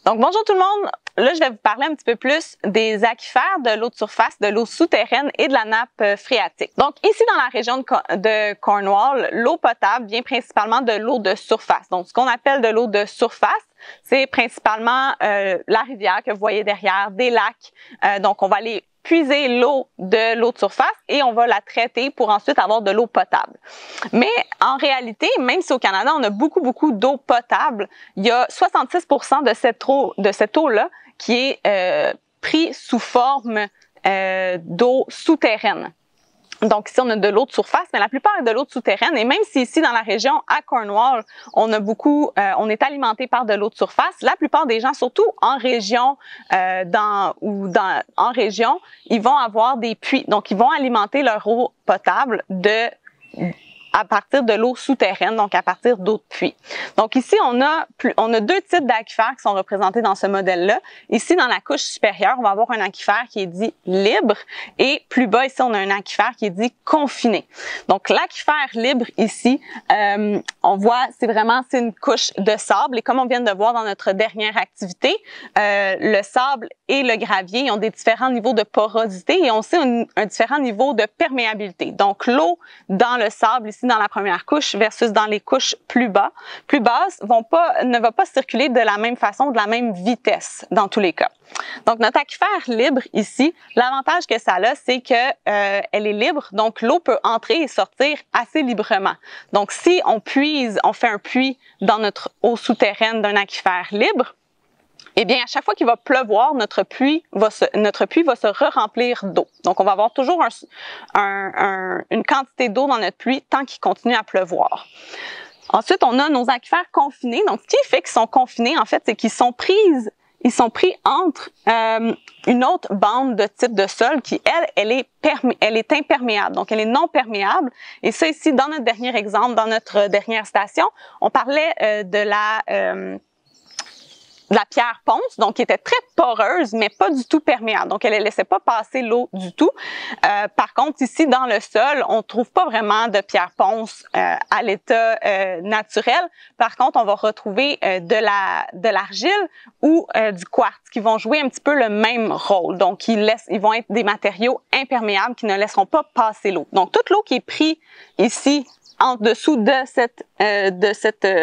Donc, bonjour tout le monde. Là, je vais vous parler un petit peu plus des aquifères, de l'eau de surface, de l'eau souterraine et de la nappe phréatique. Donc, ici, dans la région de Cornwall, l'eau potable vient principalement de l'eau de surface. Donc, ce qu'on appelle de l'eau de surface, c'est principalement la rivière que vous voyez derrière, des lacs. Donc, on va aller puiser l'eau de surface et on va la traiter pour ensuite avoir de l'eau potable. Mais en réalité, même si au Canada, on a beaucoup d'eau potable, il y a 66% de cette eau-là qui est pris sous forme d'eau souterraine. Donc ici, on a de l'eau de surface, mais la plupart est de l'eau souterraine. Et même si ici, dans la région, à Cornwall, on est alimenté par de l'eau de surface, la plupart des gens, surtout en région, en région, ils vont avoir des puits. Donc, ils vont alimenter leur eau potable à partir de l'eau souterraine, donc à partir d'eau de puits. Donc ici, on a deux types d'aquifères qui sont représentés dans ce modèle-là. Ici, dans la couche supérieure, on va avoir un aquifère qui est dit libre et plus bas, ici, on a un aquifère qui est dit confiné. Donc l'aquifère libre ici, on voit, c'est une couche de sable et comme on vient de voir dans notre dernière activité, le sable et le gravier ont des différents niveaux de porosité et ont aussi un différent niveau de perméabilité. Donc l'eau dans le sable ici dans la première couche versus dans les couches plus basses ne va pas circuler de la même façon, de la même vitesse dans tous les cas. Donc notre aquifère libre ici, l'avantage que ça a, c'est que elle est libre, donc l'eau peut entrer et sortir assez librement. Donc si on fait un puits dans notre eau souterraine d'un aquifère libre, eh bien, à chaque fois qu'il va pleuvoir, notre puits va se re-remplir d'eau. Donc, on va avoir toujours une quantité d'eau dans notre puits tant qu'il continue à pleuvoir. Ensuite, on a nos aquifères confinés. Donc, ce qui fait qu'ils sont confinés, en fait, c'est qu'ils sont pris entre une autre bande de type de sol qui, elle est imperméable. Donc, elle est non perméable. Et ça, ici, dans notre dernier exemple, dans notre dernière station, on parlait de la pierre ponce, donc qui était très poreuse, mais pas du tout perméable. Donc, elle ne laissait pas passer l'eau du tout. Par contre, ici, dans le sol, on ne trouve pas vraiment de pierre ponce à l'état naturel. Par contre, on va retrouver de l'argile ou du quartz qui vont jouer un petit peu le même rôle. Donc, ils vont être des matériaux imperméables qui ne laisseront pas passer l'eau. Donc, toute l'eau qui est prise ici en dessous de cette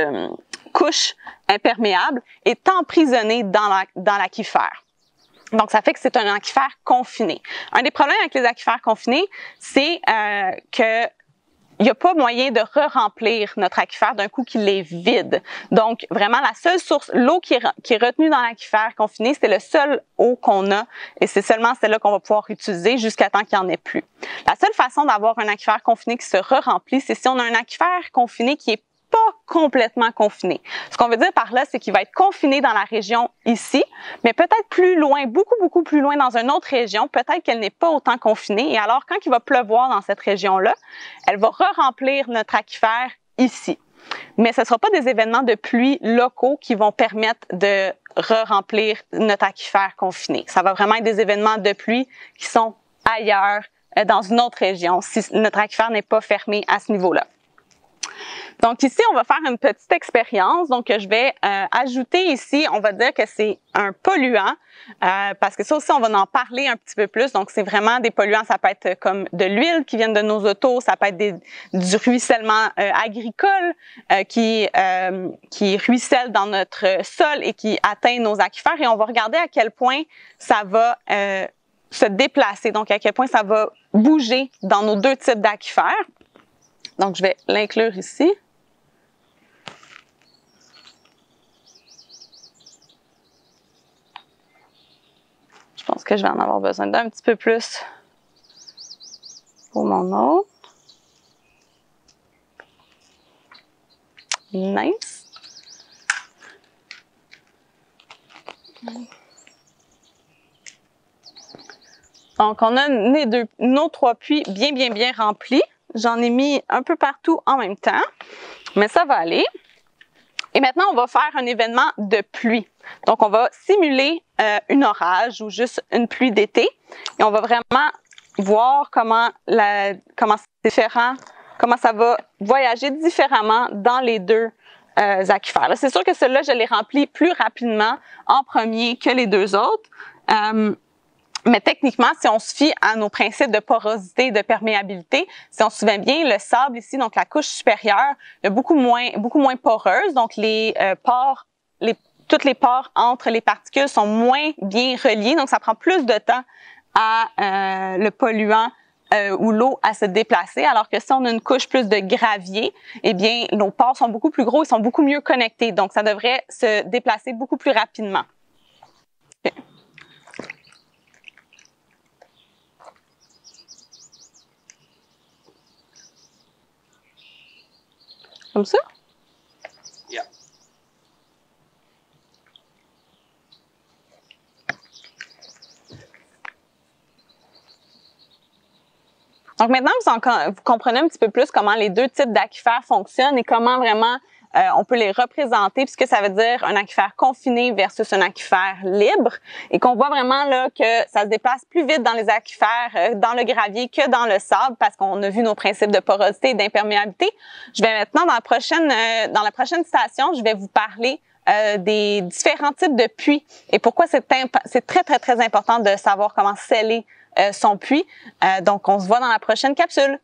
couche imperméable est emprisonnée dans l'aquifère. Donc, ça fait que c'est un aquifère confiné. Un des problèmes avec les aquifères confinés, c'est que il n'y a pas moyen de re-remplir notre aquifère d'un coup qu'il est vide. Donc, vraiment, la seule source, l'eau qui est retenue dans l'aquifère confiné, c'est le seul eau qu'on a et c'est seulement celle-là qu'on va pouvoir utiliser jusqu'à temps qu'il n'y en ait plus. La seule façon d'avoir un aquifère confiné qui se re-remplit, c'est si on a un aquifère confiné qui est pas complètement confiné. Ce qu'on veut dire par là, c'est qu'il va être confiné dans la région ici, mais peut-être plus loin, beaucoup plus loin dans une autre région, peut-être qu'elle n'est pas autant confinée. Et alors, quand il va pleuvoir dans cette région-là, elle va re-remplir notre aquifère ici. Mais ce ne sera pas des événements de pluie locaux qui vont permettre de re-remplir notre aquifère confiné. Ça va vraiment être des événements de pluie qui sont ailleurs, dans une autre région, si notre aquifère n'est pas fermé à ce niveau-là. Donc ici, on va faire une petite expérience. Donc je vais ajouter ici, on va dire que c'est un polluant, parce que ça aussi, on va en parler un petit peu plus. Donc c'est vraiment des polluants, ça peut être comme de l'huile qui viennent de nos autos, ça peut être du ruissellement agricole qui ruisselle dans notre sol et qui atteint nos aquifères. Et on va regarder à quel point ça va se déplacer, donc à quel point ça va bouger dans nos deux types d'aquifères. Donc, je vais l'inclure ici. Je pense que je vais en avoir besoin d'un petit peu plus pour mon autre. Nice. Donc, on a nos trois puits bien remplis. J'en ai mis un peu partout en même temps, mais ça va aller. Et maintenant, on va faire un événement de pluie. Donc, on va simuler un orage ou juste une pluie d'été. Et on va vraiment voir comment ça va voyager différemment dans les deux aquifères. C'est sûr que celui-là, je l'ai rempli plus rapidement en premier que les deux autres. Mais techniquement, si on se fie à nos principes de porosité et de perméabilité, si on se souvient bien, le sable ici, donc la couche supérieure, est beaucoup moins poreuse. Donc toutes les pores entre les particules sont moins bien reliées. Donc ça prend plus de temps à le polluant ou l'eau à se déplacer. Alors que si on a une couche plus de gravier, eh bien nos pores sont beaucoup plus gros, ils sont beaucoup mieux connectés. Donc ça devrait se déplacer beaucoup plus rapidement. Okay. Comme ça? Yeah. Donc maintenant, vous comprenez un petit peu plus comment les deux types d'aquifères fonctionnent et comment vraiment on peut les représenter, puisque ça veut dire un aquifère confiné versus un aquifère libre, et qu'on voit vraiment là que ça se déplace plus vite dans les aquifères, dans le gravier que dans le sable, parce qu'on a vu nos principes de porosité et d'imperméabilité. Je vais maintenant dans la prochaine station, je vais vous parler des différents types de puits et pourquoi c'est très important de savoir comment sceller son puits. Donc on se voit dans la prochaine capsule.